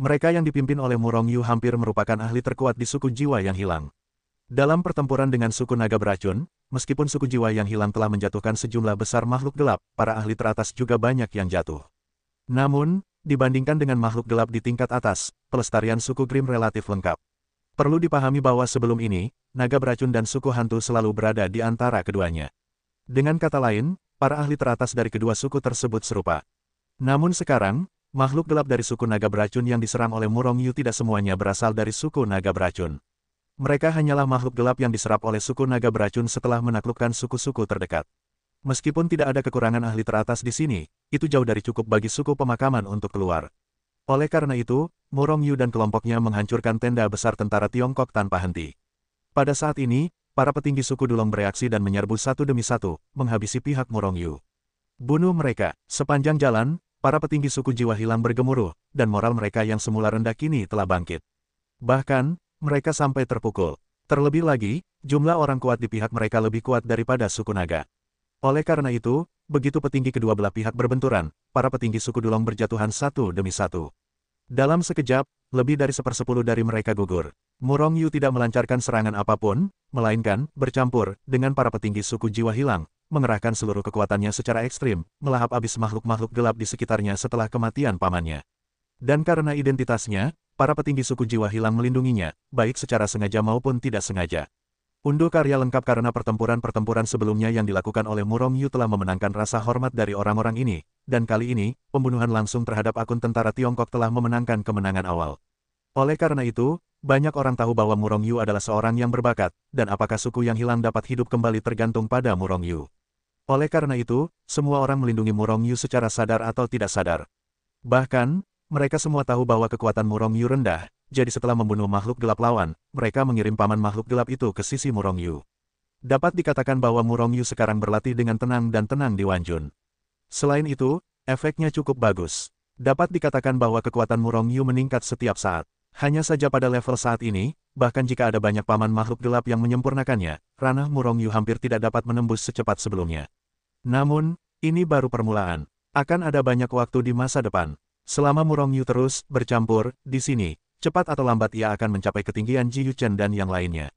Mereka yang dipimpin oleh Murongyu hampir merupakan ahli terkuat di suku jiwa yang hilang. Dalam pertempuran dengan suku naga beracun, meskipun suku jiwa yang hilang telah menjatuhkan sejumlah besar makhluk gelap, para ahli teratas juga banyak yang jatuh. Namun, dibandingkan dengan makhluk gelap di tingkat atas, pelestarian suku Grim relatif lengkap. Perlu dipahami bahwa sebelum ini, naga beracun dan suku hantu selalu berada di antara keduanya. Dengan kata lain, para ahli teratas dari kedua suku tersebut serupa. Namun sekarang, makhluk gelap dari suku naga beracun yang diserang oleh Murongyu tidak semuanya berasal dari suku naga beracun. Mereka hanyalah makhluk gelap yang diserap oleh suku naga beracun setelah menaklukkan suku-suku terdekat. Meskipun tidak ada kekurangan ahli teratas di sini, itu jauh dari cukup bagi suku pemakaman untuk keluar. Oleh karena itu, Murongyu dan kelompoknya menghancurkan tenda besar tentara Tiongkok tanpa henti. Pada saat ini, para petinggi suku Dulong bereaksi dan menyerbu satu demi satu, menghabisi pihak Murongyu. Bunuh mereka. Sepanjang jalan, para petinggi suku jiwa hilang bergemuruh, dan moral mereka yang semula rendah kini telah bangkit. Bahkan, mereka sampai terpukul. Terlebih lagi, jumlah orang kuat di pihak mereka lebih kuat daripada suku naga. Oleh karena itu, begitu petinggi kedua belah pihak berbenturan, para petinggi suku Dulong berjatuhan satu demi satu. Dalam sekejap, lebih dari 1/10 dari mereka gugur. Murongyu tidak melancarkan serangan apapun, melainkan bercampur dengan para petinggi suku jiwa hilang, mengerahkan seluruh kekuatannya secara ekstrim, melahap habis makhluk-makhluk gelap di sekitarnya setelah kematian pamannya. Dan karena identitasnya, para petinggi suku jiwa hilang melindunginya, baik secara sengaja maupun tidak sengaja. Unduh karya lengkap karena pertempuran-pertempuran sebelumnya yang dilakukan oleh Murongyu telah memenangkan rasa hormat dari orang-orang ini, dan kali ini, pembunuhan langsung terhadap akun tentara Tiongkok telah memenangkan kemenangan awal. Oleh karena itu, banyak orang tahu bahwa Murongyu adalah seorang yang berbakat, dan apakah suku yang hilang dapat hidup kembali tergantung pada Murongyu. Oleh karena itu, semua orang melindungi Murongyu secara sadar atau tidak sadar. Bahkan, mereka semua tahu bahwa kekuatan Murongyu rendah, jadi setelah membunuh makhluk gelap lawan, mereka mengirim paman makhluk gelap itu ke sisi Murongyu. Dapat dikatakan bahwa Murongyu sekarang berlatih dengan tenang dan tenang di Wanjun. Selain itu, efeknya cukup bagus. Dapat dikatakan bahwa kekuatan Murongyu meningkat setiap saat. Hanya saja pada level saat ini, bahkan jika ada banyak paman makhluk gelap yang menyempurnakannya, ranah Murongyu hampir tidak dapat menembus secepat sebelumnya. Namun, ini baru permulaan. Akan ada banyak waktu di masa depan. Selama Murongyu terus bercampur di sini, cepat atau lambat ia akan mencapai ketinggian Ji Yuchen dan yang lainnya.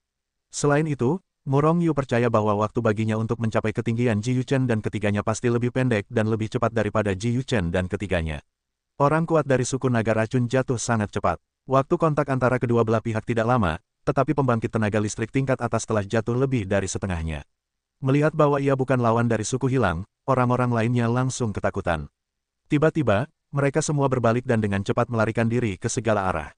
Selain itu, Murongyu percaya bahwa waktu baginya untuk mencapai ketinggian Ji Yuchen dan ketiganya pasti lebih pendek dan lebih cepat daripada Ji Yuchen dan ketiganya. Orang kuat dari suku naga racun jatuh sangat cepat. Waktu kontak antara kedua belah pihak tidak lama, tetapi pembangkit tenaga listrik tingkat atas telah jatuh lebih dari setengahnya. Melihat bahwa ia bukan lawan dari suku hilang, orang-orang lainnya langsung ketakutan. Tiba-tiba, mereka semua berbalik dan dengan cepat melarikan diri ke segala arah.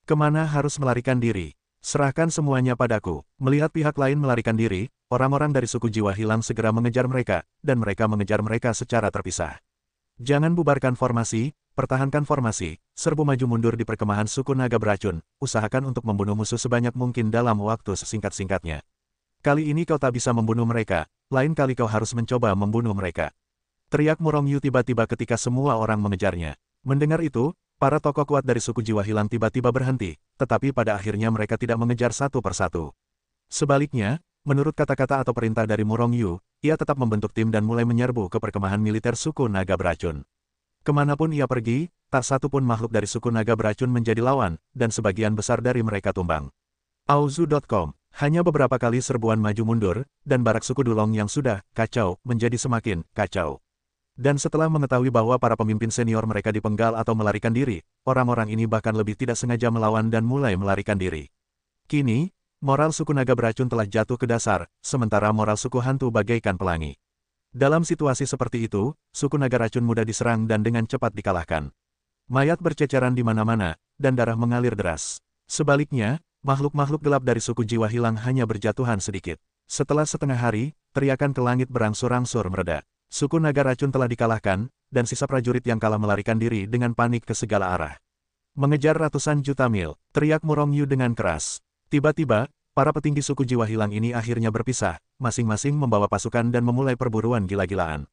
Kemana harus melarikan diri? Serahkan semuanya padaku. Melihat pihak lain melarikan diri, orang-orang dari suku jiwa hilang segera mengejar mereka, dan mereka mengejar mereka secara terpisah. Jangan bubarkan formasi, pertahankan formasi, serbu maju mundur di perkemahan suku naga beracun, usahakan untuk membunuh musuh sebanyak mungkin dalam waktu sesingkat-singkatnya. Kali ini kau tak bisa membunuh mereka, lain kali kau harus mencoba membunuh mereka. Teriak Murongyu tiba-tiba ketika semua orang mengejarnya. Mendengar itu, para tokoh kuat dari suku jiwa hilang tiba-tiba berhenti, tetapi pada akhirnya mereka tidak mengejar satu persatu. Sebaliknya, menurut kata-kata atau perintah dari Murongyu, ia tetap membentuk tim dan mulai menyerbu ke perkemahan militer suku naga beracun. Kemanapun ia pergi, tak satu pun makhluk dari suku naga beracun menjadi lawan, dan sebagian besar dari mereka tumbang. Auzu.com. Hanya beberapa kali serbuan maju mundur, dan barak suku Dulong yang sudah kacau menjadi semakin kacau. Dan setelah mengetahui bahwa para pemimpin senior mereka dipenggal atau melarikan diri, orang-orang ini bahkan lebih tidak sengaja melawan dan mulai melarikan diri. Kini, moral suku naga beracun telah jatuh ke dasar, sementara moral suku hantu bagaikan pelangi. Dalam situasi seperti itu, suku naga racun mudah diserang dan dengan cepat dikalahkan. Mayat berceceran di mana-mana, dan darah mengalir deras. Sebaliknya, makhluk-makhluk gelap dari suku jiwa hilang hanya berjatuhan sedikit. Setelah setengah hari, teriakan ke langit berangsur-angsur mereda. Suku naga racun telah dikalahkan, dan sisa prajurit yang kalah melarikan diri dengan panik ke segala arah. Mengejar ratusan juta mil, teriak Murongyu dengan keras. Tiba-tiba, para petinggi suku jiwa hilang ini akhirnya berpisah, masing-masing membawa pasukan dan memulai perburuan gila-gilaan.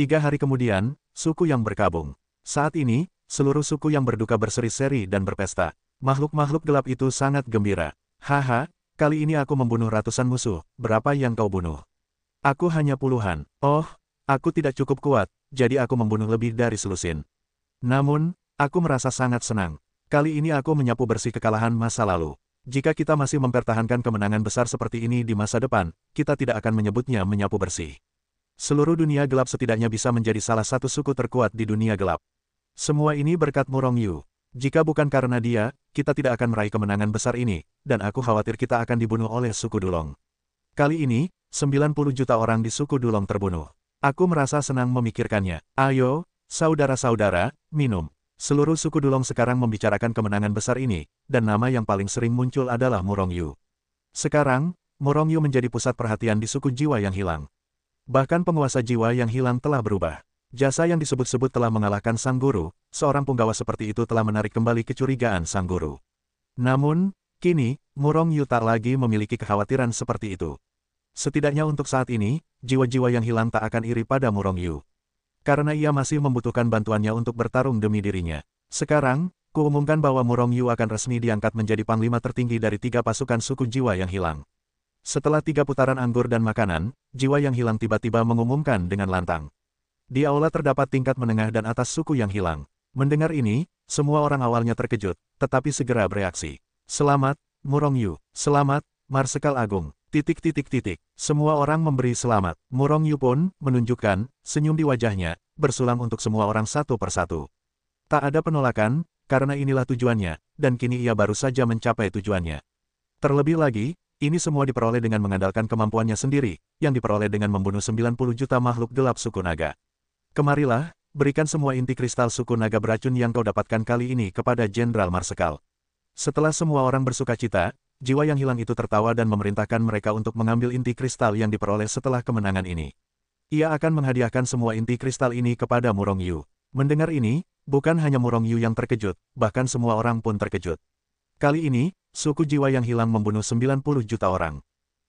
3 hari kemudian, suku yang berkabung. Saat ini, seluruh suku yang berduka berseri-seri dan berpesta. Makhluk-makhluk gelap itu sangat gembira. Haha, kali ini aku membunuh ratusan musuh, berapa yang kau bunuh? Aku hanya puluhan. Oh, aku tidak cukup kuat, jadi aku membunuh lebih dari selusin. Namun, aku merasa sangat senang. Kali ini aku menyapu bersih kekalahan masa lalu. Jika kita masih mempertahankan kemenangan besar seperti ini di masa depan, kita tidak akan menyebutnya menyapu bersih. Seluruh dunia gelap setidaknya bisa menjadi salah satu suku terkuat di dunia gelap. Semua ini berkat Murong Yu. Jika bukan karena dia, kita tidak akan meraih kemenangan besar ini, dan aku khawatir kita akan dibunuh oleh suku Dulong. Kali ini, 90 juta orang di suku Dulong terbunuh. Aku merasa senang memikirkannya. Ayo, saudara-saudara, minum. Seluruh suku Dulong sekarang membicarakan kemenangan besar ini, dan nama yang paling sering muncul adalah Murong Yu. Sekarang, Murong Yu menjadi pusat perhatian di suku jiwa yang hilang. Bahkan penguasa jiwa yang hilang telah berubah. Jasa yang disebut-sebut telah mengalahkan sang guru, seorang punggawa seperti itu telah menarik kembali kecurigaan sang guru. Namun, kini, Murong Yu tak lagi memiliki kekhawatiran seperti itu. Setidaknya untuk saat ini, jiwa-jiwa yang hilang tak akan iri pada Murong Yu. Karena ia masih membutuhkan bantuannya untuk bertarung demi dirinya. Sekarang, kuumumkan bahwa Murong Yu akan resmi diangkat menjadi panglima tertinggi dari 3 pasukan suku jiwa yang hilang. Setelah 3 putaran anggur dan makanan, jiwa yang hilang tiba-tiba mengumumkan dengan lantang. Di aula terdapat tingkat menengah dan atas suku yang hilang. Mendengar ini, semua orang awalnya terkejut, tetapi segera bereaksi. Selamat, Murong Yu. Selamat, Marsekal Agung. Semua orang memberi selamat. Murong Yu pun menunjukkan senyum di wajahnya, bersulang untuk semua orang satu persatu. Tak ada penolakan, karena inilah tujuannya, dan kini ia baru saja mencapai tujuannya. Terlebih lagi, ini semua diperoleh dengan mengandalkan kemampuannya sendiri, yang diperoleh dengan membunuh 90 juta makhluk gelap suku naga. Kemarilah, berikan semua inti kristal suku naga beracun yang kau dapatkan kali ini kepada Jenderal Marsekal. Setelah semua orang bersukacita, jiwa yang hilang itu tertawa dan memerintahkan mereka untuk mengambil inti kristal yang diperoleh setelah kemenangan ini. Ia akan menghadiahkan semua inti kristal ini kepada Murong Yu. Mendengar ini, bukan hanya Murong Yu yang terkejut, bahkan semua orang pun terkejut. Kali ini, suku jiwa yang hilang membunuh 90 juta orang.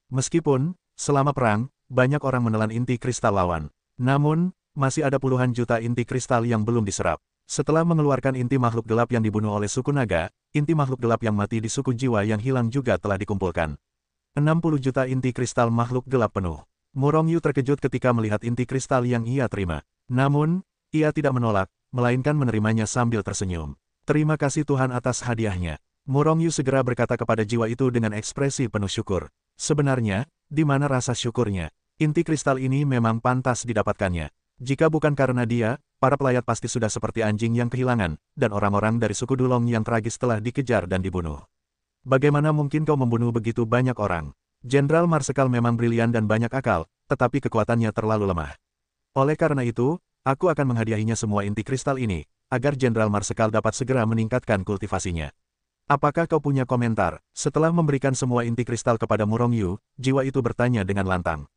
Meskipun, selama perang, banyak orang menelan inti kristal lawan. Namun, masih ada puluhan juta inti kristal yang belum diserap. Setelah mengeluarkan inti makhluk gelap yang dibunuh oleh suku naga, inti makhluk gelap yang mati di suku jiwa yang hilang juga telah dikumpulkan. 60 juta inti kristal makhluk gelap penuh. Murong Yu terkejut ketika melihat inti kristal yang ia terima. Namun, ia tidak menolak, melainkan menerimanya sambil tersenyum. Terima kasih Tuhan atas hadiahnya. Murong Yu segera berkata kepada jiwa itu dengan ekspresi penuh syukur. Sebenarnya, di mana rasa syukurnya? Inti kristal ini memang pantas didapatkannya. Jika bukan karena dia, para pelayat pasti sudah seperti anjing yang kehilangan, dan orang-orang dari suku Dulong yang tragis telah dikejar dan dibunuh. Bagaimana mungkin kau membunuh begitu banyak orang? Jenderal Marsekal memang brilian dan banyak akal, tetapi kekuatannya terlalu lemah. Oleh karena itu, aku akan menghadiahinya semua inti kristal ini, agar Jenderal Marsekal dapat segera meningkatkan kultivasinya. Apakah kau punya komentar? Setelah memberikan semua inti kristal kepada Murong Yu, jiwa itu bertanya dengan lantang.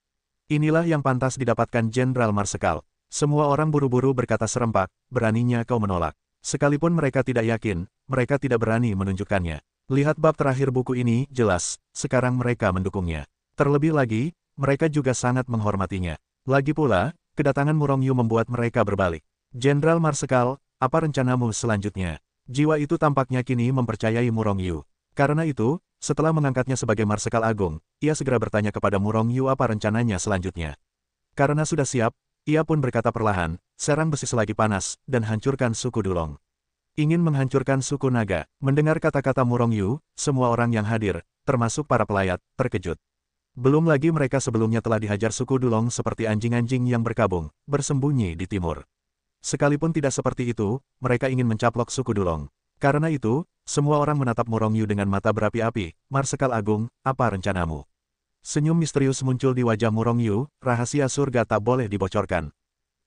Inilah yang pantas didapatkan Jenderal Marsekal. Semua orang buru-buru berkata serempak, beraninya kau menolak. Sekalipun mereka tidak yakin, mereka tidak berani menunjukkannya. Lihat bab terakhir buku ini, jelas, sekarang mereka mendukungnya. Terlebih lagi, mereka juga sangat menghormatinya. Lagi pula, kedatangan Murong Yu membuat mereka berbalik. Jenderal Marsekal, apa rencanamu selanjutnya? Jiwa itu tampaknya kini mempercayai Murong Yu. Karena itu, setelah mengangkatnya sebagai Marsekal Agung, ia segera bertanya kepada Murong Yu apa rencananya selanjutnya. Karena sudah siap, ia pun berkata perlahan, serang besi selagi panas, dan hancurkan suku Dulong. Ingin menghancurkan suku naga. Mendengar kata-kata Murong Yu, semua orang yang hadir, termasuk para pelayat, terkejut. Belum lagi mereka sebelumnya telah dihajar suku Dulong seperti anjing-anjing yang berkabung, bersembunyi di timur. Sekalipun tidak seperti itu, mereka ingin mencaplok suku Dulong. Karena itu, semua orang menatap Murong Yu dengan mata berapi-api. Marsekal Agung, apa rencanamu? Senyum misterius muncul di wajah Murong Yu, rahasia surga tak boleh dibocorkan.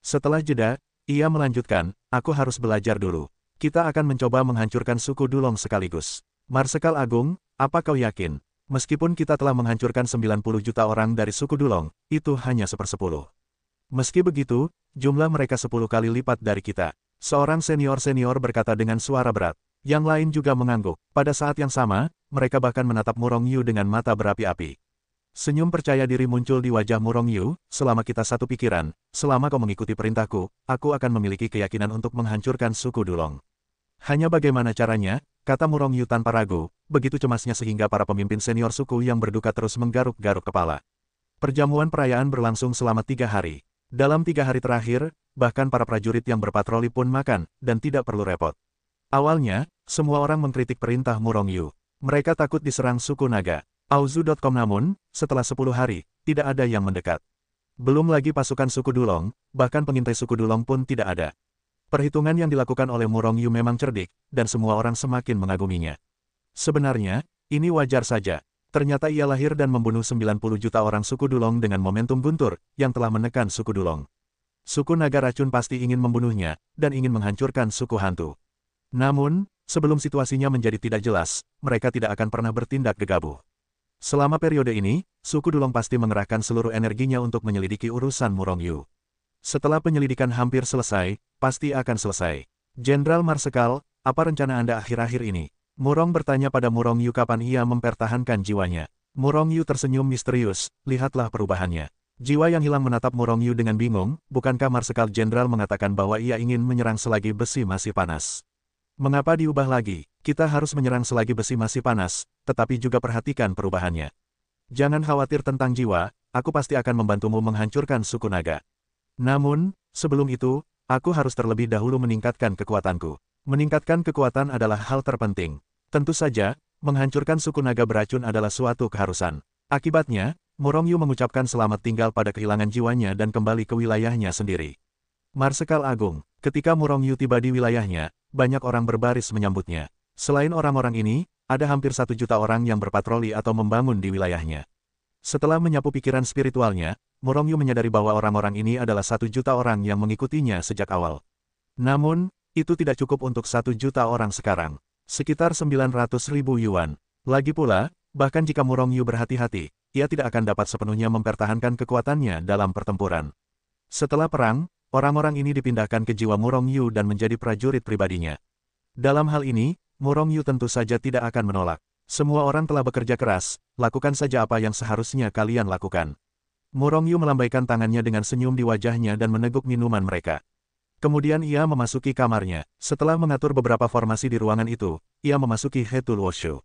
Setelah jeda, ia melanjutkan, aku harus belajar dulu. Kita akan mencoba menghancurkan suku Dulong sekaligus. Marsekal Agung, apa kau yakin? Meskipun kita telah menghancurkan 90 juta orang dari suku Dulong, itu hanya 1/10. Meski begitu, jumlah mereka 10 kali lipat dari kita. Seorang senior-senior berkata dengan suara berat. Yang lain juga mengangguk. Pada saat yang sama, mereka bahkan menatap Murong Yu dengan mata berapi-api. Senyum percaya diri muncul di wajah Murong Yu, selama kita satu pikiran, selama kau mengikuti perintahku, aku akan memiliki keyakinan untuk menghancurkan suku Dulong. Hanya bagaimana caranya, kata Murong Yu tanpa ragu, begitu cemasnya sehingga para pemimpin senior suku yang berduka terus menggaruk-garuk kepala. Perjamuan perayaan berlangsung selama 3 hari. Dalam 3 hari terakhir, bahkan para prajurit yang berpatroli pun makan, dan tidak perlu repot. Awalnya, Semua orang mengkritik perintah Murongyu. Mereka takut diserang suku naga. Auzu.com namun, setelah 10 hari, tidak ada yang mendekat. Belum lagi pasukan suku Dulong, bahkan pengintai suku Dulong pun tidak ada. Perhitungan yang dilakukan oleh Murongyu memang cerdik, dan semua orang semakin mengaguminya. Sebenarnya, ini wajar saja. Ternyata ia lahir dan membunuh 90 juta orang suku Dulong dengan momentum guntur, yang telah menekan suku Dulong. Suku naga racun pasti ingin membunuhnya, dan ingin menghancurkan suku hantu. Namun, sebelum situasinya menjadi tidak jelas, mereka tidak akan pernah bertindak gegabah. Selama periode ini, suku Dulong pasti mengerahkan seluruh energinya untuk menyelidiki urusan Murongyu. Setelah penyelidikan hampir selesai, pasti akan selesai. Jenderal Marsekal, apa rencana Anda akhir-akhir ini? Murong bertanya pada Murongyu kapan ia mempertahankan jiwanya. Murongyu tersenyum misterius, lihatlah perubahannya. Jiwa yang hilang menatap Murongyu dengan bingung, bukankah Marsekal Jenderal mengatakan bahwa ia ingin menyerang selagi besi masih panas? Mengapa diubah lagi? Kita harus menyerang selagi besi masih panas, tetapi juga perhatikan perubahannya. Jangan khawatir tentang jiwa, aku pasti akan membantumu menghancurkan suku naga. Namun, sebelum itu, aku harus terlebih dahulu meningkatkan kekuatanku. Meningkatkan kekuatan adalah hal terpenting. Tentu saja, menghancurkan suku naga beracun adalah suatu keharusan. Akibatnya, Murongyu mengucapkan selamat tinggal pada kehilangan jiwanya dan kembali ke wilayahnya sendiri. Marsekal Agung, ketika Murongyu tiba di wilayahnya, banyak orang berbaris menyambutnya. Selain orang-orang ini, ada hampir 1 juta orang yang berpatroli atau membangun di wilayahnya. Setelah menyapu pikiran spiritualnya, Murongyu menyadari bahwa orang-orang ini adalah 1 juta orang yang mengikutinya sejak awal. Namun, itu tidak cukup untuk 1 juta orang sekarang. Sekitar 900.000 yuan. Lagi pula, bahkan jika Murongyu berhati-hati, ia tidak akan dapat sepenuhnya mempertahankan kekuatannya dalam pertempuran. Setelah perang, orang-orang ini dipindahkan ke jiwa Murongyu dan menjadi prajurit pribadinya. Dalam hal ini, Murongyu tentu saja tidak akan menolak. Semua orang telah bekerja keras, lakukan saja apa yang seharusnya kalian lakukan. Murongyu melambaikan tangannya dengan senyum di wajahnya dan meneguk minuman mereka. Kemudian ia memasuki kamarnya. Setelah mengatur beberapa formasi di ruangan itu, ia memasuki Hetul Woshu.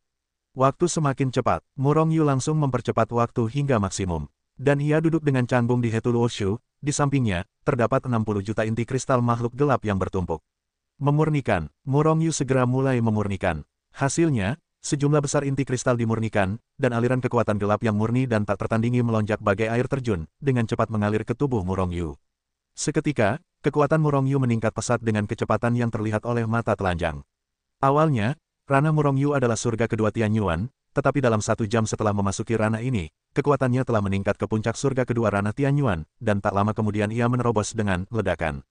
Waktu semakin cepat, Murongyu langsung mempercepat waktu hingga maksimum. Dan ia duduk dengan canggung di Hetul Woshu, di sampingnya, terdapat 60 juta inti kristal makhluk gelap yang bertumpuk. Memurnikan, Murongyu segera mulai memurnikan. Hasilnya, sejumlah besar inti kristal dimurnikan, dan aliran kekuatan gelap yang murni dan tak tertandingi melonjak bagai air terjun, dengan cepat mengalir ke tubuh Murongyu. Seketika, kekuatan Murongyu meningkat pesat dengan kecepatan yang terlihat oleh mata telanjang. Awalnya, ranah Murongyu adalah surga kedua Tianyuan, tetapi dalam 1 jam setelah memasuki ranah ini, kekuatannya telah meningkat ke puncak surga kedua ranah Tianyuan, dan tak lama kemudian ia menerobos dengan ledakan.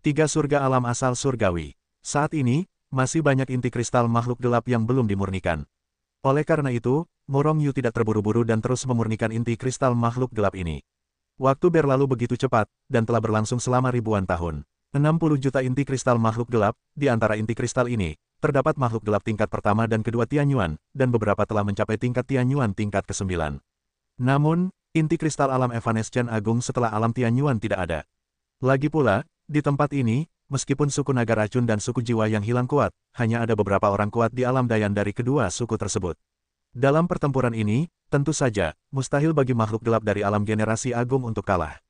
3 surga alam asal surgawi. Saat ini, masih banyak inti kristal makhluk gelap yang belum dimurnikan. Oleh karena itu, Murongyu tidak terburu-buru dan terus memurnikan inti kristal makhluk gelap ini. Waktu berlalu begitu cepat, dan telah berlangsung selama ribuan tahun. 60 juta inti kristal makhluk gelap, di antara inti kristal ini, terdapat makhluk gelap tingkat pertama dan kedua Tianyuan, dan beberapa telah mencapai tingkat Tianyuan tingkat ke-9. Namun, inti kristal alam evanescen agung setelah alam Tianyuan tidak ada. Lagi pula, di tempat ini, meskipun suku naga racun dan suku jiwa yang hilang kuat, hanya ada beberapa orang kuat di alam Dayan dari kedua suku tersebut. Dalam pertempuran ini, tentu saja, mustahil bagi makhluk gelap dari alam generasi agung untuk kalah.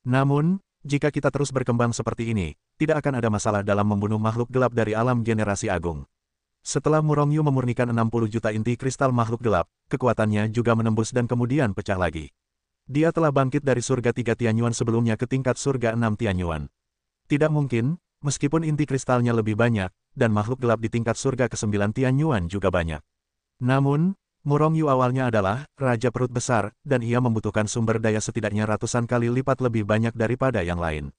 Namun, jika kita terus berkembang seperti ini, tidak akan ada masalah dalam membunuh makhluk gelap dari alam generasi agung. Setelah Murongyu memurnikan 60 juta inti kristal makhluk gelap, kekuatannya juga menembus dan kemudian pecah lagi. Dia telah bangkit dari surga 3 Tianyuan sebelumnya ke tingkat surga 6 Tianyuan. Tidak mungkin, meskipun inti kristalnya lebih banyak, dan makhluk gelap di tingkat surga ke-9 Tianyuan juga banyak. Namun, Murongyu awalnya adalah Raja Perut Besar, dan ia membutuhkan sumber daya setidaknya ratusan kali lipat lebih banyak daripada yang lain.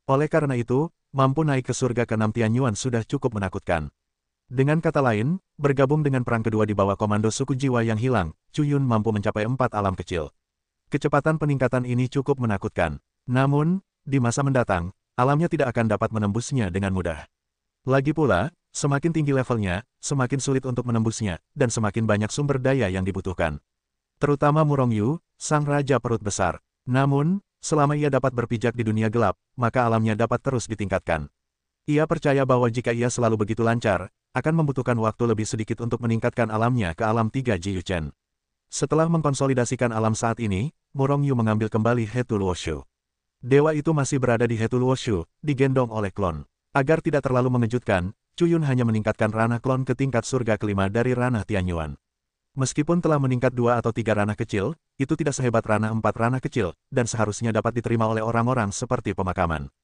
Oleh karena itu, mampu naik ke surga ke-6 Tianyuan sudah cukup menakutkan. Dengan kata lain, bergabung dengan perang kedua di bawah komando suku jiwa yang hilang, Cuyun mampu mencapai 4 alam kecil. Kecepatan peningkatan ini cukup menakutkan. Namun, di masa mendatang, alamnya tidak akan dapat menembusnya dengan mudah. Lagi pula, semakin tinggi levelnya, semakin sulit untuk menembusnya, dan semakin banyak sumber daya yang dibutuhkan. Terutama Murongyu, sang Raja Perut Besar. Namun, selama ia dapat berpijak di dunia gelap, maka alamnya dapat terus ditingkatkan. Ia percaya bahwa jika ia selalu begitu lancar, akan membutuhkan waktu lebih sedikit untuk meningkatkan alamnya ke alam 3 Jiyuchen. Setelah mengkonsolidasikan alam saat ini, Murongyu mengambil kembali Hetul Woshu. Dewa itu masih berada di Hetul Woshu, digendong oleh klon. Agar tidak terlalu mengejutkan, Cuyun hanya meningkatkan ranah klon ke tingkat surga kelima dari ranah Tianyuan. Meskipun telah meningkat 2 atau 3 ranah kecil, itu tidak sehebat ranah 4 ranah kecil, dan seharusnya dapat diterima oleh orang-orang seperti pemakaman.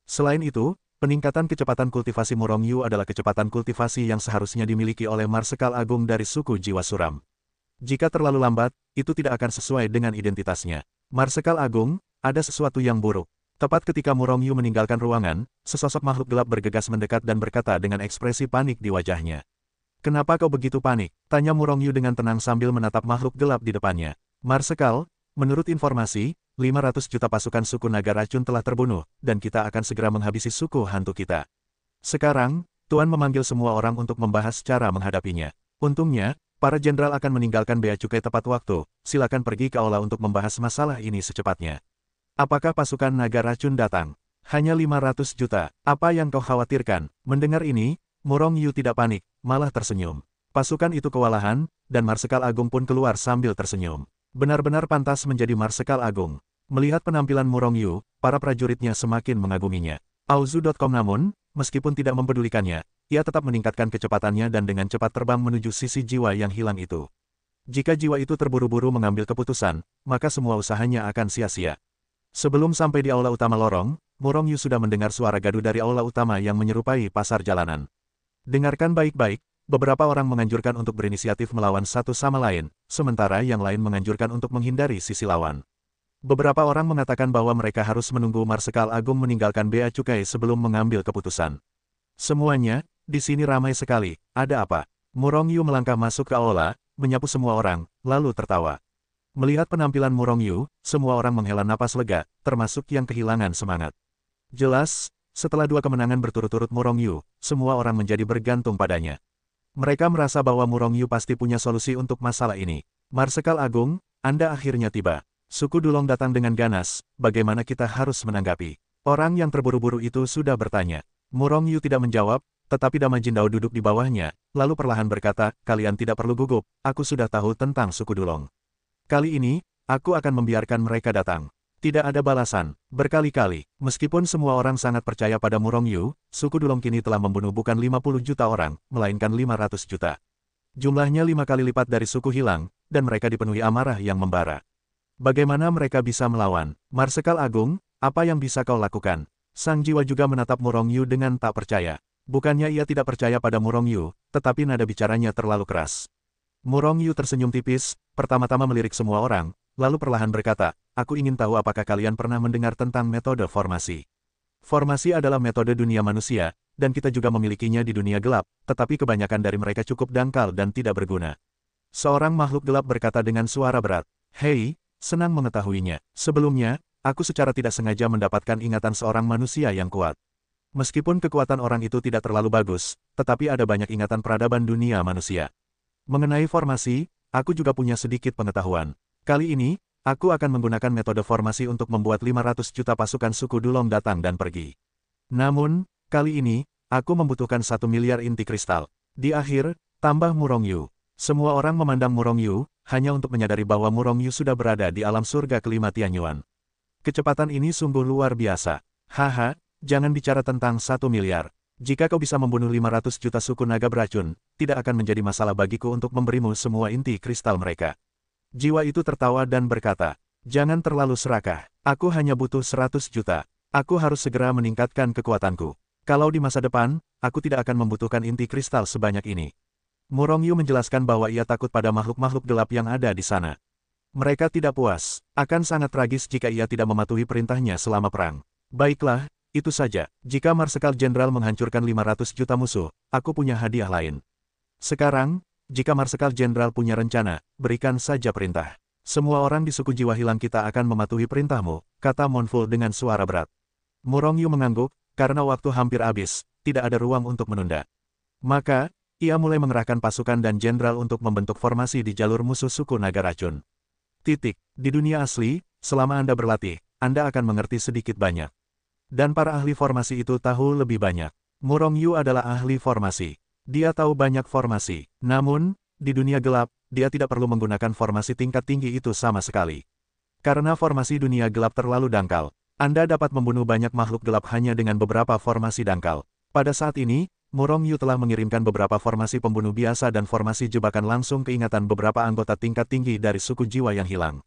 Selain itu, peningkatan kecepatan kultivasi Murong Yu adalah kecepatan kultivasi yang seharusnya dimiliki oleh Marsekal Agung dari suku Jiwa Suram. Jika terlalu lambat, itu tidak akan sesuai dengan identitasnya. Marsekal Agung, ada sesuatu yang buruk. Tepat ketika Murong Yu meninggalkan ruangan, sesosok makhluk gelap bergegas mendekat dan berkata dengan ekspresi panik di wajahnya. "Kenapa kau begitu panik?" tanya Murong Yu dengan tenang sambil menatap makhluk gelap di depannya. "Marsekal, menurut informasi, 500 juta pasukan suku naga racun telah terbunuh, dan kita akan segera menghabisi suku hantu kita. Sekarang, Tuan memanggil semua orang untuk membahas cara menghadapinya. Untungnya, para jenderal akan meninggalkan bea cukai tepat waktu, silakan pergi ke aula untuk membahas masalah ini secepatnya." "Apakah pasukan naga racun datang?" "Hanya 500 juta, apa yang kau khawatirkan?" Mendengar ini, Murong Yu tidak panik, malah tersenyum. Pasukan itu kewalahan, dan Marsekal Agung pun keluar sambil tersenyum. Benar-benar pantas menjadi Marsekal Agung. Melihat penampilan Murong Yu, para prajuritnya semakin mengaguminya. Auzu.com namun, meskipun tidak mempedulikannya, ia tetap meningkatkan kecepatannya dan dengan cepat terbang menuju sisi jiwa yang hilang itu. Jika jiwa itu terburu-buru mengambil keputusan, maka semua usahanya akan sia-sia. Sebelum sampai di aula utama lorong, Murong Yu sudah mendengar suara gaduh dari aula utama yang menyerupai pasar jalanan. Dengarkan baik-baik, beberapa orang menganjurkan untuk berinisiatif melawan satu sama lain, sementara yang lain menganjurkan untuk menghindari sisi lawan. Beberapa orang mengatakan bahwa mereka harus menunggu Marsekal Agung meninggalkan bea cukai sebelum mengambil keputusan. Semuanya, di sini ramai sekali, ada apa? Murong Yu melangkah masuk ke aula, menyapu semua orang, lalu tertawa. Melihat penampilan Murong Yu, semua orang menghela napas lega, termasuk yang kehilangan semangat. Jelas, setelah 2 kemenangan berturut-turut Murong Yu, semua orang menjadi bergantung padanya. Mereka merasa bahwa Murong Yu pasti punya solusi untuk masalah ini. "Marsekal Agung, Anda akhirnya tiba. Suku Dulong datang dengan ganas, bagaimana kita harus menanggapi?" Orang yang terburu-buru itu sudah bertanya. Murong Yu tidak menjawab, tetapi Dama Jindao duduk di bawahnya, lalu perlahan berkata, "Kalian tidak perlu gugup, aku sudah tahu tentang suku Dulong. Kali ini, aku akan membiarkan mereka datang." Tidak ada balasan. Berkali-kali, meskipun semua orang sangat percaya pada Murong Yu, suku Dulong kini telah membunuh bukan 50 juta orang, melainkan 500 juta. Jumlahnya 5 kali lipat dari suku Hilang, dan mereka dipenuhi amarah yang membara. Bagaimana mereka bisa melawan? Marsekal Agung, apa yang bisa kau lakukan? Sang jiwa juga menatap Murong Yu dengan tak percaya. Bukannya ia tidak percaya pada Murong Yu, tetapi nada bicaranya terlalu keras. Murong Yu tersenyum tipis, pertama-tama melirik semua orang, lalu perlahan berkata, "Aku ingin tahu apakah kalian pernah mendengar tentang metode formasi. Formasi adalah metode dunia manusia, dan kita juga memilikinya di dunia gelap, tetapi kebanyakan dari mereka cukup dangkal dan tidak berguna." Seorang makhluk gelap berkata dengan suara berat, "Hei, senang mengetahuinya. Sebelumnya, aku secara tidak sengaja mendapatkan ingatan seorang manusia yang kuat. Meskipun kekuatan orang itu tidak terlalu bagus, tetapi ada banyak ingatan peradaban dunia manusia. Mengenai formasi, aku juga punya sedikit pengetahuan. Kali ini, aku akan menggunakan metode formasi untuk membuat 500 juta pasukan suku Dulong datang dan pergi. Namun, kali ini, aku membutuhkan 1 miliar inti kristal." Di akhir, tambah Murong Yu. Semua orang memandang Murong Yu, hanya untuk menyadari bahwa Murong Yu sudah berada di alam surga kelima Tianyuan. Kecepatan ini sungguh luar biasa. "Haha, jangan bicara tentang 1 miliar. Jika kau bisa membunuh 500 juta suku naga beracun, tidak akan menjadi masalah bagiku untuk memberimu semua inti kristal mereka." Jiwa itu tertawa dan berkata, "Jangan terlalu serakah. Aku hanya butuh 100 juta. Aku harus segera meningkatkan kekuatanku. Kalau di masa depan, aku tidak akan membutuhkan inti kristal sebanyak ini." Murong Yu menjelaskan bahwa ia takut pada makhluk-makhluk gelap yang ada di sana. Mereka tidak puas. Akan sangat tragis jika ia tidak mematuhi perintahnya selama perang. "Baiklah, itu saja. Jika Marsekal Jenderal menghancurkan 500 juta musuh, aku punya hadiah lain. Sekarang, jika Marsekal Jenderal punya rencana, berikan saja perintah. Semua orang di suku Jiwa Hilang kita akan mematuhi perintahmu," kata Monful dengan suara berat. Murong Yu mengangguk, karena waktu hampir habis, tidak ada ruang untuk menunda. Maka, ia mulai mengerahkan pasukan dan jenderal untuk membentuk formasi di jalur musuh suku naga racun. Di dunia asli, selama Anda berlatih, Anda akan mengerti sedikit banyak. Dan para ahli formasi itu tahu lebih banyak. Murong Yu adalah ahli formasi. Dia tahu banyak formasi. Namun, di dunia gelap, dia tidak perlu menggunakan formasi tingkat tinggi itu sama sekali. Karena formasi dunia gelap terlalu dangkal, Anda dapat membunuh banyak makhluk gelap hanya dengan beberapa formasi dangkal. Pada saat ini, Murong Yu telah mengirimkan beberapa formasi pembunuh biasa dan formasi jebakan langsung ke ingatan beberapa anggota tingkat tinggi dari suku jiwa yang hilang.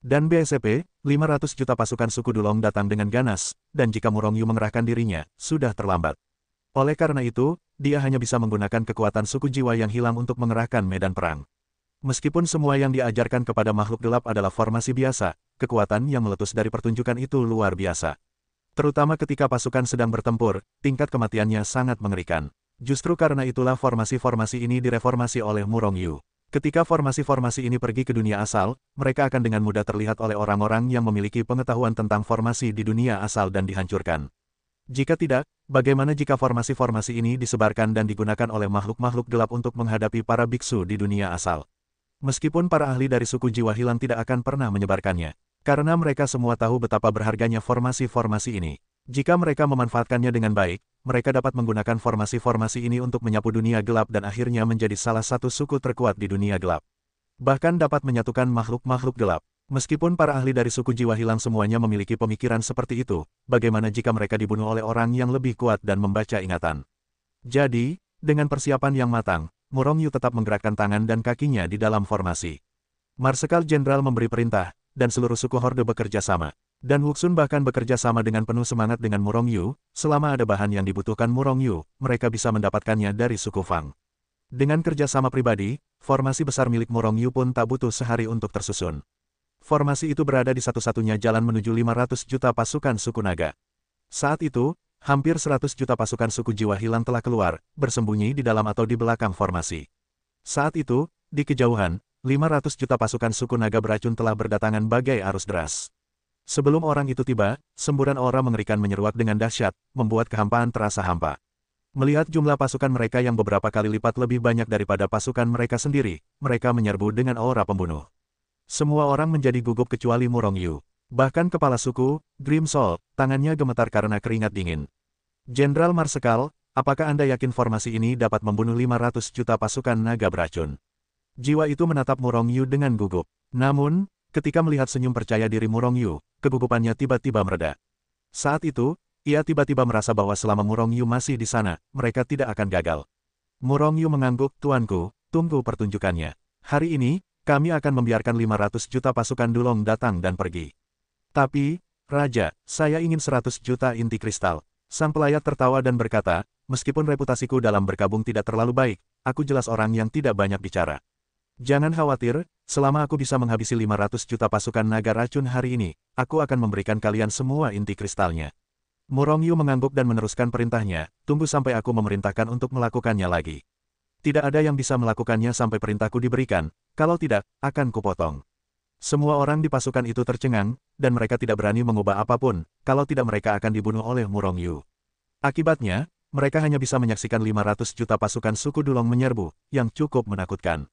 Dan BSP, 500 juta pasukan suku Dulong datang dengan ganas, dan jika Murong Yu mengerahkan dirinya, sudah terlambat. Oleh karena itu, dia hanya bisa menggunakan kekuatan suku jiwa yang hilang untuk mengerahkan medan perang. Meskipun semua yang diajarkan kepada makhluk gelap adalah formasi biasa, kekuatan yang meletus dari pertunjukan itu luar biasa. Terutama ketika pasukan sedang bertempur, tingkat kematiannya sangat mengerikan. Justru karena itulah formasi-formasi ini direformasi oleh Murong Yu. Ketika formasi-formasi ini pergi ke dunia asal, mereka akan dengan mudah terlihat oleh orang-orang yang memiliki pengetahuan tentang formasi di dunia asal dan dihancurkan. Jika tidak, bagaimana jika formasi-formasi ini disebarkan dan digunakan oleh makhluk-makhluk gelap untuk menghadapi para biksu di dunia asal? Meskipun para ahli dari suku jiwa hilang tidak akan pernah menyebarkannya. Karena mereka semua tahu betapa berharganya formasi-formasi ini. Jika mereka memanfaatkannya dengan baik, mereka dapat menggunakan formasi-formasi ini untuk menyapu dunia gelap dan akhirnya menjadi salah satu suku terkuat di dunia gelap. Bahkan dapat menyatukan makhluk-makhluk gelap. Meskipun para ahli dari suku jiwa hilang semuanya memiliki pemikiran seperti itu, bagaimana jika mereka dibunuh oleh orang yang lebih kuat dan membaca ingatan? Jadi, dengan persiapan yang matang, Murong Yu tetap menggerakkan tangan dan kakinya di dalam formasi. Marsekal Jenderal memberi perintah, dan seluruh suku Horde bekerja sama. Dan Wuxun bahkan bekerja sama dengan penuh semangat dengan Murong Yu, selama ada bahan yang dibutuhkan Murong Yu, mereka bisa mendapatkannya dari suku Fang. Dengan kerjasama pribadi, formasi besar milik Murong Yu pun tak butuh sehari untuk tersusun. Formasi itu berada di satu-satunya jalan menuju 500 juta pasukan suku naga. Saat itu, hampir 100 juta pasukan suku jiwa hilang telah keluar, bersembunyi di dalam atau di belakang formasi. Saat itu, di kejauhan, 500 juta pasukan suku naga beracun telah berdatangan bagai arus deras. Sebelum orang itu tiba, semburan aura mengerikan menyeruak dengan dahsyat, membuat kehampaan terasa hampa. Melihat jumlah pasukan mereka yang beberapa kali lipat lebih banyak daripada pasukan mereka sendiri, mereka menyerbu dengan aura pembunuh. Semua orang menjadi gugup kecuali Murong Yu. Bahkan kepala suku, Grim Soul, tangannya gemetar karena keringat dingin. Jenderal Marsekal, apakah Anda yakin formasi ini dapat membunuh 500 juta pasukan naga beracun? Jiwa itu menatap Murong Yu dengan gugup. Namun, ketika melihat senyum percaya diri Murong Yu, kegugupannya tiba-tiba mereda. Saat itu, ia tiba-tiba merasa bahwa selama Murong Yu masih di sana, mereka tidak akan gagal. Murong Yu mengangguk, "Tuanku, tunggu pertunjukannya. Hari ini, kami akan membiarkan 500 juta pasukan Dulong datang dan pergi. Tapi, Raja, saya ingin 100 juta inti kristal." Sang pelayat tertawa dan berkata, "Meskipun reputasiku dalam berkabung tidak terlalu baik, aku jelas orang yang tidak banyak bicara. Jangan khawatir, selama aku bisa menghabisi 500 juta pasukan naga racun hari ini, aku akan memberikan kalian semua inti kristalnya." Murong Yu mengangguk dan meneruskan perintahnya, "Tunggu sampai aku memerintahkan untuk melakukannya lagi. Tidak ada yang bisa melakukannya sampai perintahku diberikan, kalau tidak, akan kupotong." Semua orang di pasukan itu tercengang, dan mereka tidak berani mengubah apapun, kalau tidak mereka akan dibunuh oleh Murong Yu. Akibatnya, mereka hanya bisa menyaksikan 500 juta pasukan suku Dulong menyerbu, yang cukup menakutkan.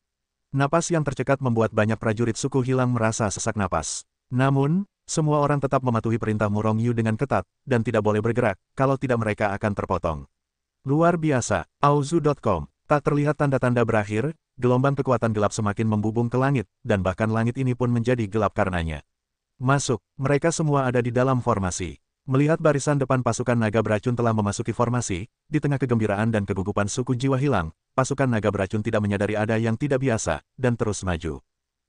Napas yang tercekat membuat banyak prajurit suku hilang merasa sesak napas. Namun, semua orang tetap mematuhi perintah Murong Yu dengan ketat, dan tidak boleh bergerak, kalau tidak mereka akan terpotong. Luar biasa, Auzu.com. Tak terlihat tanda-tanda berakhir, gelombang kekuatan gelap semakin membubung ke langit, dan bahkan langit ini pun menjadi gelap karenanya. Masuk, mereka semua ada di dalam formasi. Melihat barisan depan pasukan naga beracun telah memasuki formasi, di tengah kegembiraan dan kegugupan suku jiwa hilang, pasukan naga beracun tidak menyadari ada yang tidak biasa, dan terus maju.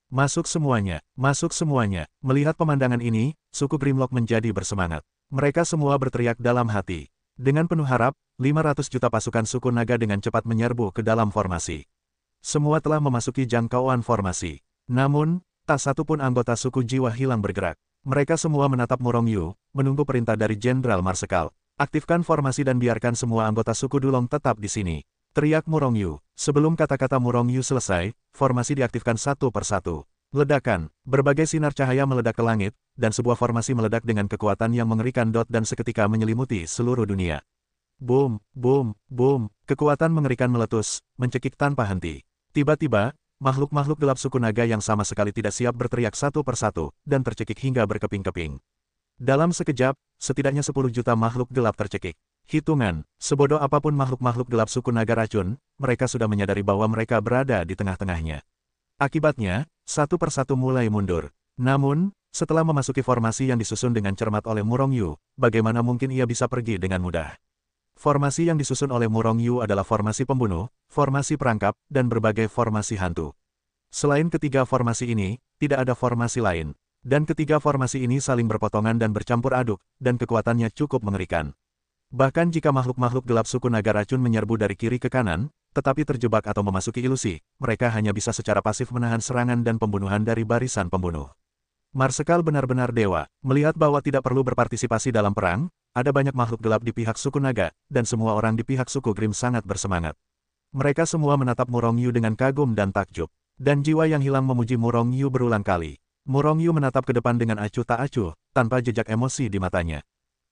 Masuk semuanya, masuk semuanya. Melihat pemandangan ini, suku Grimlock menjadi bersemangat. Mereka semua berteriak dalam hati. Dengan penuh harap, 500 juta pasukan suku naga dengan cepat menyerbu ke dalam formasi. Semua telah memasuki jangkauan formasi. Namun, tak satu pun anggota suku jiwa hilang bergerak. Mereka semua menatap Murong Yu, menunggu perintah dari Jenderal Marsekal. "Aktifkan formasi dan biarkan semua anggota suku Dulong tetap di sini," teriak Murong Yu. Sebelum kata-kata Murong Yu selesai, formasi diaktifkan satu persatu. Ledakan, berbagai sinar cahaya meledak ke langit, dan sebuah formasi meledak dengan kekuatan yang mengerikan dan seketika menyelimuti seluruh dunia. Boom, boom, boom, kekuatan mengerikan meletus, mencekik tanpa henti. Tiba-tiba, makhluk-makhluk gelap suku naga yang sama sekali tidak siap berteriak satu persatu, dan tercekik hingga berkeping-keping. Dalam sekejap, setidaknya 10 juta makhluk gelap tercekik. Hitungan, sebodoh apapun makhluk-makhluk gelap suku naga racun, mereka sudah menyadari bahwa mereka berada di tengah-tengahnya. Akibatnya, satu persatu mulai mundur. Namun, setelah memasuki formasi yang disusun dengan cermat oleh Murong Yu, bagaimana mungkin ia bisa pergi dengan mudah? Formasi yang disusun oleh Murong Yu adalah formasi pembunuh, formasi perangkap, dan berbagai formasi hantu. Selain ketiga formasi ini, tidak ada formasi lain. Dan ketiga formasi ini saling berpotongan dan bercampur aduk, dan kekuatannya cukup mengerikan. Bahkan jika makhluk-makhluk gelap suku naga racun menyerbu dari kiri ke kanan, tetapi terjebak atau memasuki ilusi, mereka hanya bisa secara pasif menahan serangan dan pembunuhan dari barisan pembunuh. Marsekal benar-benar dewa, melihat bahwa tidak perlu berpartisipasi dalam perang, ada banyak makhluk gelap di pihak suku naga, dan semua orang di pihak suku Grimm sangat bersemangat. Mereka semua menatap Murong Yu dengan kagum dan takjub. Dan jiwa yang hilang memuji Murong Yu berulang kali. Murong Yu menatap ke depan dengan acuh tak acuh, tanpa jejak emosi di matanya.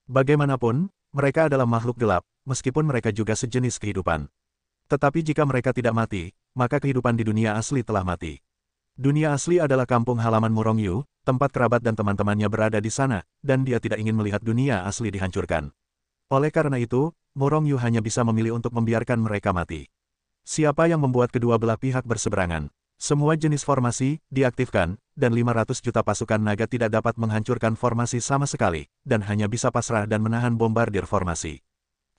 Bagaimanapun, mereka adalah makhluk gelap, meskipun mereka juga sejenis kehidupan. Tetapi jika mereka tidak mati, maka kehidupan di dunia asli telah mati. Dunia asli adalah kampung halaman Murong Yu, tempat kerabat dan teman-temannya berada di sana, dan dia tidak ingin melihat dunia asli dihancurkan. Oleh karena itu, Murong Yu hanya bisa memilih untuk membiarkan mereka mati. Siapa yang membuat kedua belah pihak berseberangan? Semua jenis formasi diaktifkan, dan 500 juta pasukan naga tidak dapat menghancurkan formasi sama sekali, dan hanya bisa pasrah dan menahan bombardir formasi.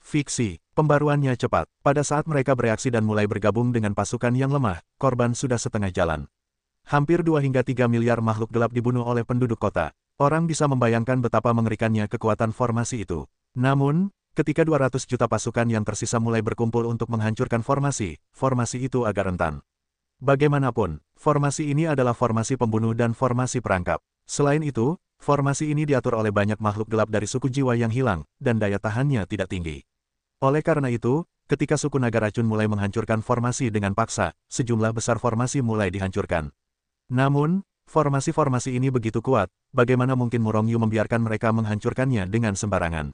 Fiksi, pembaruannya cepat. Pada saat mereka bereaksi dan mulai bergabung dengan pasukan yang lemah, korban sudah setengah jalan. Hampir 2 hingga 3 miliar makhluk gelap dibunuh oleh penduduk kota. Orang bisa membayangkan betapa mengerikannya kekuatan formasi itu. Namun, ketika 200 juta pasukan yang tersisa mulai berkumpul untuk menghancurkan formasi itu agak rentan. Bagaimanapun, formasi ini adalah formasi pembunuh dan formasi perangkap. Selain itu, formasi ini diatur oleh banyak makhluk gelap dari suku jiwa yang hilang, dan daya tahannya tidak tinggi. Oleh karena itu, ketika suku naga racun mulai menghancurkan formasi dengan paksa, sejumlah besar formasi mulai dihancurkan. Namun, formasi-formasi ini begitu kuat, bagaimana mungkin Murong Yu membiarkan mereka menghancurkannya dengan sembarangan.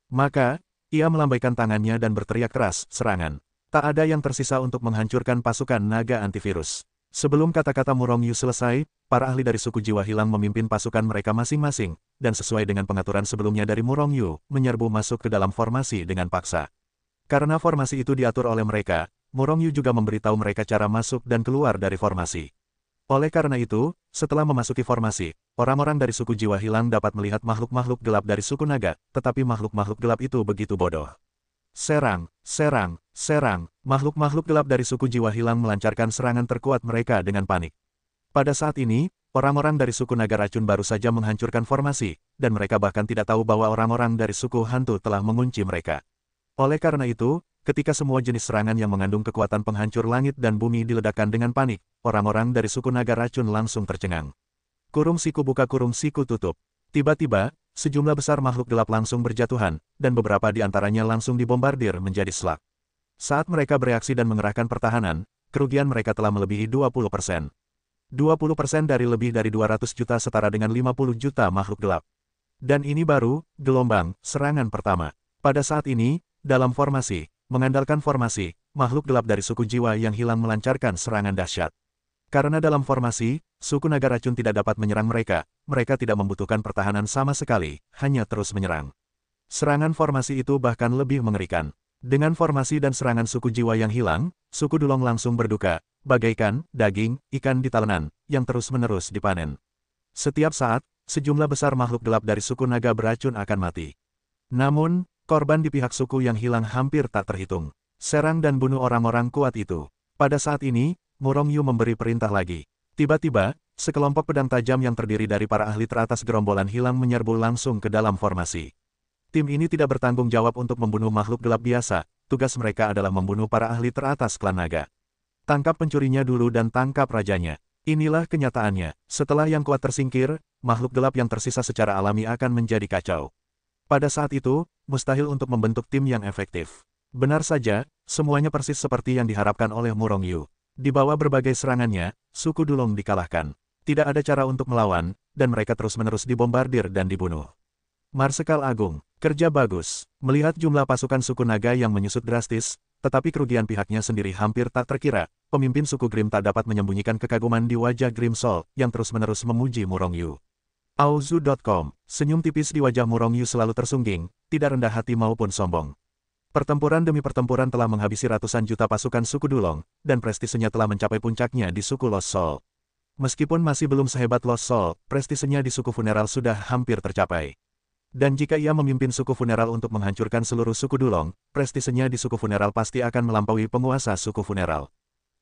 Maka, ia melambaikan tangannya dan berteriak keras, serangan. Tak ada yang tersisa untuk menghancurkan pasukan naga antivirus. Sebelum kata-kata Murong Yu selesai, para ahli dari suku jiwa hilang memimpin pasukan mereka masing-masing, dan sesuai dengan pengaturan sebelumnya dari Murong Yu, menyerbu masuk ke dalam formasi dengan paksa. Karena formasi itu diatur oleh mereka, Murong Yu juga memberitahu mereka cara masuk dan keluar dari formasi. Oleh karena itu, setelah memasuki formasi, orang-orang dari suku jiwa hilang dapat melihat makhluk-makhluk gelap dari suku naga, tetapi makhluk-makhluk gelap itu begitu bodoh. Serang, serang, serang, makhluk-makhluk gelap dari suku jiwa hilang melancarkan serangan terkuat mereka dengan panik. Pada saat ini, orang-orang dari suku naga racun baru saja menghancurkan formasi, dan mereka bahkan tidak tahu bahwa orang-orang dari suku hantu telah mengunci mereka. Oleh karena itu, ketika semua jenis serangan yang mengandung kekuatan penghancur langit dan bumi diledakkan dengan panik, orang-orang dari suku naga racun langsung tercengang. Kurung siku buka kurung siku tutup. Tiba-tiba, sejumlah besar makhluk gelap langsung berjatuhan, dan beberapa di antaranya langsung dibombardir menjadi slug. Saat mereka bereaksi dan mengerahkan pertahanan, kerugian mereka telah melebihi 20%. 20% dari lebih dari 200 juta setara dengan 50 juta makhluk gelap. Dan ini baru, gelombang, serangan pertama. Pada saat ini, dalam formasi, mengandalkan formasi, makhluk gelap dari suku jiwa yang hilang melancarkan serangan dahsyat. Karena dalam formasi, suku naga racun tidak dapat menyerang mereka tidak membutuhkan pertahanan sama sekali, hanya terus menyerang. Serangan formasi itu bahkan lebih mengerikan. Dengan formasi dan serangan suku jiwa yang hilang, suku Dulong langsung berduka, bagaikan daging ikan di talenan, yang terus-menerus dipanen. Setiap saat, sejumlah besar makhluk gelap dari suku naga beracun akan mati. Namun, korban di pihak suku yang hilang hampir tak terhitung. Serang dan bunuh orang-orang kuat itu. Pada saat ini, Murong Yu memberi perintah lagi. Tiba-tiba, sekelompok pedang tajam yang terdiri dari para ahli teratas gerombolan hilang menyerbu langsung ke dalam formasi. Tim ini tidak bertanggung jawab untuk membunuh makhluk gelap biasa, tugas mereka adalah membunuh para ahli teratas klan naga. Tangkap pencurinya dulu dan tangkap rajanya. Inilah kenyataannya, setelah yang kuat tersingkir, makhluk gelap yang tersisa secara alami akan menjadi kacau. Pada saat itu, mustahil untuk membentuk tim yang efektif. Benar saja, semuanya persis seperti yang diharapkan oleh Murong Yu. Di bawah berbagai serangannya, suku Dulong dikalahkan. Tidak ada cara untuk melawan, dan mereka terus-menerus dibombardir dan dibunuh. Marsekal Agung, kerja bagus. Melihat jumlah pasukan suku naga yang menyusut drastis, tetapi kerugian pihaknya sendiri hampir tak terkira, pemimpin suku Grimm tak dapat menyembunyikan kekaguman di wajah Grimm Soul, yang terus-menerus memuji Murong Yu. Auzu.com, senyum tipis di wajah Murong Yu selalu tersungging, tidak rendah hati maupun sombong. Pertempuran demi pertempuran telah menghabisi ratusan juta pasukan suku Dulong, dan prestisenya telah mencapai puncaknya di suku Lost Soul. Meskipun masih belum sehebat Lost Soul, prestisenya di suku Funeral sudah hampir tercapai. Dan jika ia memimpin suku funeral untuk menghancurkan seluruh suku Dulong, prestisenya di suku funeral pasti akan melampaui penguasa suku funeral.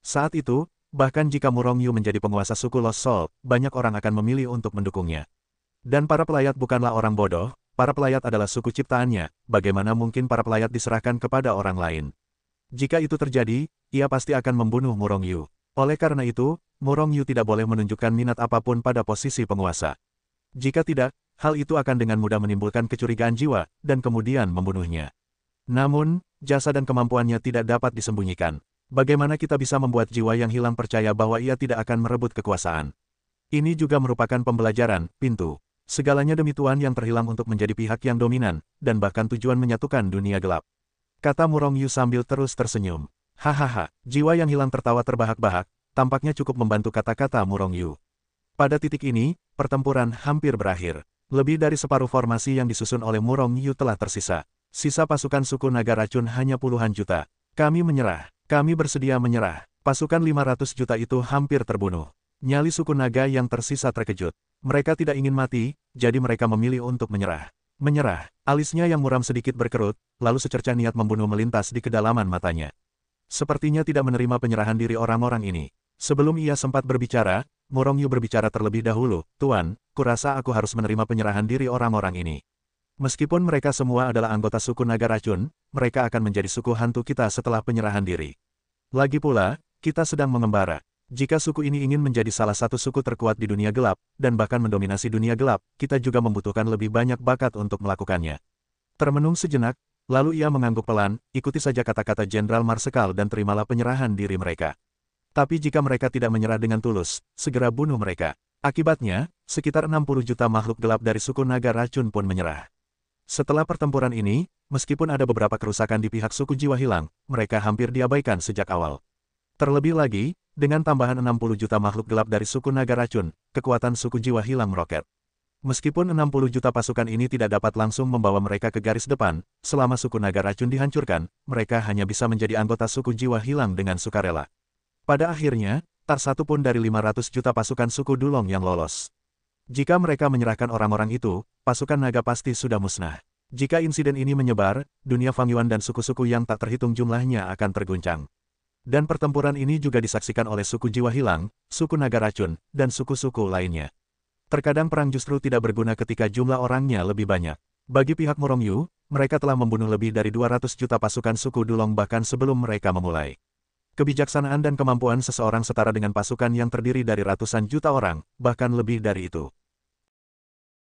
Saat itu, bahkan jika Murong Yu menjadi penguasa suku Lost Soul, banyak orang akan memilih untuk mendukungnya. Dan para pelayat bukanlah orang bodoh, para pelayat adalah suku ciptaannya, bagaimana mungkin para pelayat diserahkan kepada orang lain? Jika itu terjadi, ia pasti akan membunuh Murong Yu. Oleh karena itu, Murong Yu tidak boleh menunjukkan minat apapun pada posisi penguasa. Jika tidak, hal itu akan dengan mudah menimbulkan kecurigaan jiwa, dan kemudian membunuhnya. Namun, jasa dan kemampuannya tidak dapat disembunyikan. Bagaimana kita bisa membuat jiwa yang hilang percaya bahwa ia tidak akan merebut kekuasaan? Ini juga merupakan pembelajaran, pintu. Segalanya demi Tuan yang terhilang untuk menjadi pihak yang dominan, dan bahkan tujuan menyatukan dunia gelap. Kata Murong Yu sambil terus tersenyum. Hahaha, jiwa yang hilang tertawa terbahak-bahak, tampaknya cukup membantu kata-kata Murong Yu. Pada titik ini, pertempuran hampir berakhir. Lebih dari separuh formasi yang disusun oleh Murong Yu telah tersisa. Sisa pasukan suku naga racun hanya puluhan juta. Kami menyerah. Kami bersedia menyerah. Pasukan 500 juta itu hampir terbunuh. Nyali suku naga yang tersisa terkejut. Mereka tidak ingin mati, jadi mereka memilih untuk menyerah. Menyerah. Alisnya yang muram sedikit berkerut, lalu secercah niat membunuh melintas di kedalaman matanya. Sepertinya tidak menerima penyerahan diri orang-orang ini. Sebelum ia sempat berbicara, Murong Yu berbicara terlebih dahulu, Tuan, kurasa aku harus menerima penyerahan diri orang-orang ini. Meskipun mereka semua adalah anggota suku naga racun, mereka akan menjadi suku hantu kita setelah penyerahan diri. Lagi pula, kita sedang mengembara. Jika suku ini ingin menjadi salah satu suku terkuat di dunia gelap, dan bahkan mendominasi dunia gelap, kita juga membutuhkan lebih banyak bakat untuk melakukannya. Termenung sejenak, lalu ia mengangguk pelan, ikuti saja kata-kata Jenderal Marsekal dan terimalah penyerahan diri mereka. Tapi jika mereka tidak menyerah dengan tulus, segera bunuh mereka. Akibatnya, sekitar 60 juta makhluk gelap dari suku naga racun pun menyerah. Setelah pertempuran ini, meskipun ada beberapa kerusakan di pihak suku jiwa hilang, mereka hampir diabaikan sejak awal. Terlebih lagi, dengan tambahan 60 juta makhluk gelap dari suku naga racun, kekuatan suku jiwa hilang meroket. Meskipun 60 juta pasukan ini tidak dapat langsung membawa mereka ke garis depan, selama suku naga racun dihancurkan, mereka hanya bisa menjadi anggota suku jiwa hilang dengan sukarela. Pada akhirnya, tak satu pun dari 500 juta pasukan suku Dulong yang lolos. Jika mereka menyerahkan orang-orang itu, pasukan naga pasti sudah musnah. Jika insiden ini menyebar, dunia Fang Yuan dan suku-suku yang tak terhitung jumlahnya akan terguncang. Dan pertempuran ini juga disaksikan oleh suku jiwa hilang, suku naga racun, dan suku-suku lainnya. Terkadang perang justru tidak berguna ketika jumlah orangnya lebih banyak. Bagi pihak Murong Yu, mereka telah membunuh lebih dari 200 juta pasukan suku Dulong bahkan sebelum mereka memulai. Kebijaksanaan dan kemampuan seseorang setara dengan pasukan yang terdiri dari ratusan juta orang, bahkan lebih dari itu.